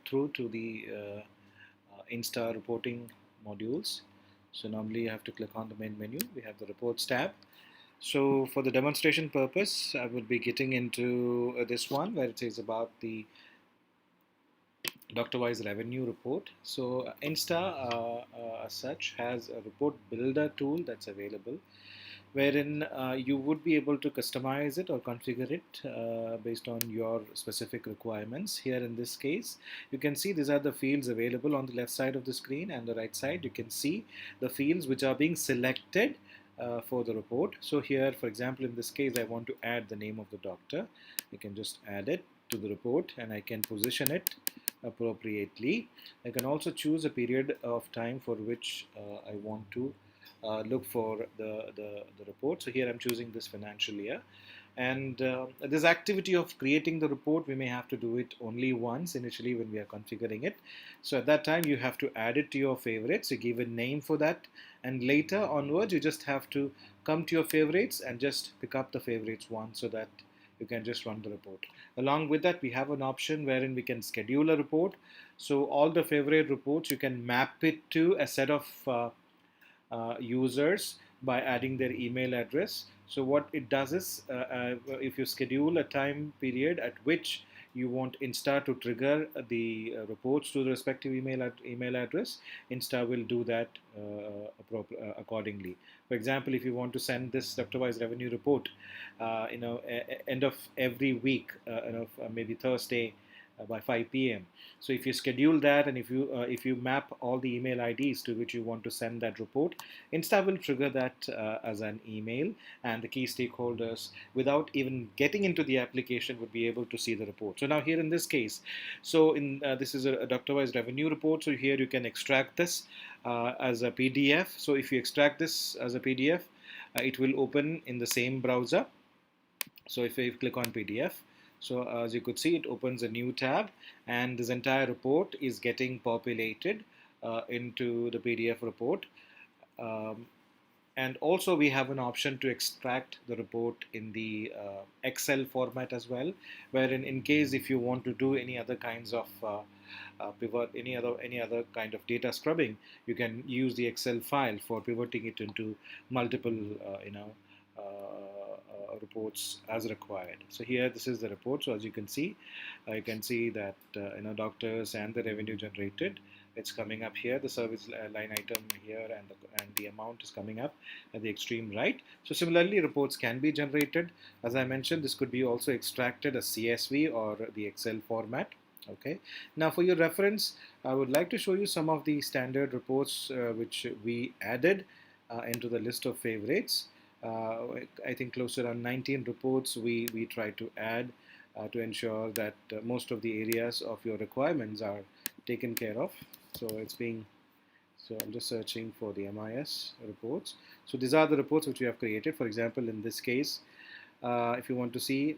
walkthrough to the Insta reporting modules. So normally you have to click on the main menu. We have the reports tab. So for the demonstration purpose, I will be getting into this one where it says about the Doctor-wise revenue report. So Insta as such has a report builder tool that's available, wherein you would be able to customize it or configure it based on your specific requirements. Here in this case, you can see these are the fields available on the left side of the screen, and the right side you can see the fields which are being selected for the report. So here, for example, in this case, I want to add the name of the doctor. I can just add it to the report, and I can position it appropriately. I can also choose a period of time for which I want to look for the report. So here I'm choosing this financial year. And this activity of creating the report, we may have to do it only once initially when we are configuring it. So at that time, you have to add it to your favorites. You give a name for that. And later onwards, you just have to come to your favorites and just pick up the favorites one so that you can just run the report. Along with that, we have an option wherein we can schedule a report. So all the favorite reports, you can map it to a set of users by adding their email address. So what it does is, if you schedule a time period at which you want Insta to trigger the reports to the respective email address, Insta will do that accordingly. For example, if you want to send this sector-wise revenue report, end of every week, maybe Thursday by 5 p.m. So if you schedule that, and if you map all the email IDs to which you want to send that report, Insta will trigger that as an email, and the key stakeholders, without even getting into the application, would be able to see the report. So now here in this case, so in this is a doctor-wise revenue report. So here you can extract this as a PDF. So if you extract this as a PDF, it will open in the same browser. So if you click on PDF, so as you could see, it opens a new tab, and this entire report is getting populated into the PDF report. And also we have an option to extract the report in the Excel format as well, wherein in case if you want to do any other kinds of pivot, any other kind of data scrubbing, you can use the Excel file for pivoting it into multiple reports as required. So here this is the report. So as you can see that doctors and the revenue generated, it's coming up here, the service line item here, and the amount is coming up at the extreme right. So similarly, reports can be generated. As I mentioned, this could be also extracted as CSV or the Excel format. Okay. Now for your reference, I would like to show you some of the standard reports which we added into the list of favorites. I think close to around 19 reports we try to add to ensure that most of the areas of your requirements are taken care of. So I'm just searching for the MIS reports. So these are the reports which we have created. For example, in this case, if you want to see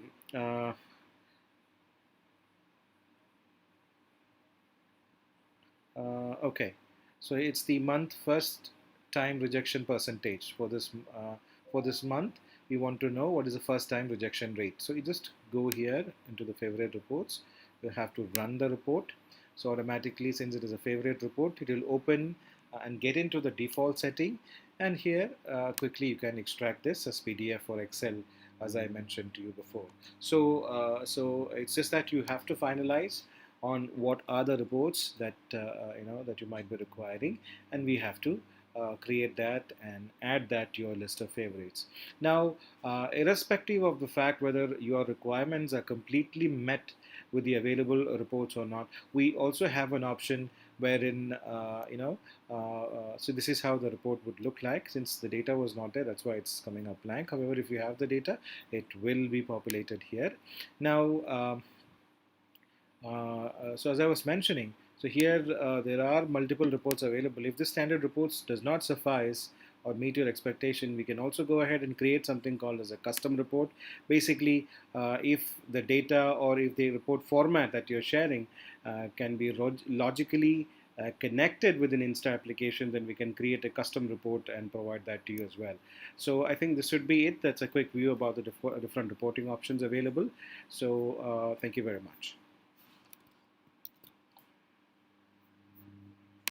okay, so it's the month first time rejection percentage for this month. We want to know what is the first time rejection rate. So you just go here into the favorite reports. You have to run the report. So automatically, since it is a favorite report, it will open and get into the default setting. And here quickly you can extract this as PDF or Excel, as I mentioned to you before. So it's just that you have to finalize on what are the reports that that you might be requiring, and we have to create that and add that to your list of favorites. Now, irrespective of the fact whether your requirements are completely met with the available reports or not, we also have an option wherein so this is how the report would look like. Since the data was not there, that's why it's coming up blank. However, if you have the data, it will be populated here. Now so as I was mentioning, so here there are multiple reports available. If the standard reports does not suffice or meet your expectation, we can also go ahead and create something called as a custom report. Basically, if the data or if the report format that you're sharing can be logically connected with an Insta application, then we can create a custom report and provide that to you as well. So I think this should be it. That's a quick view about the different reporting options available. So thank you very much.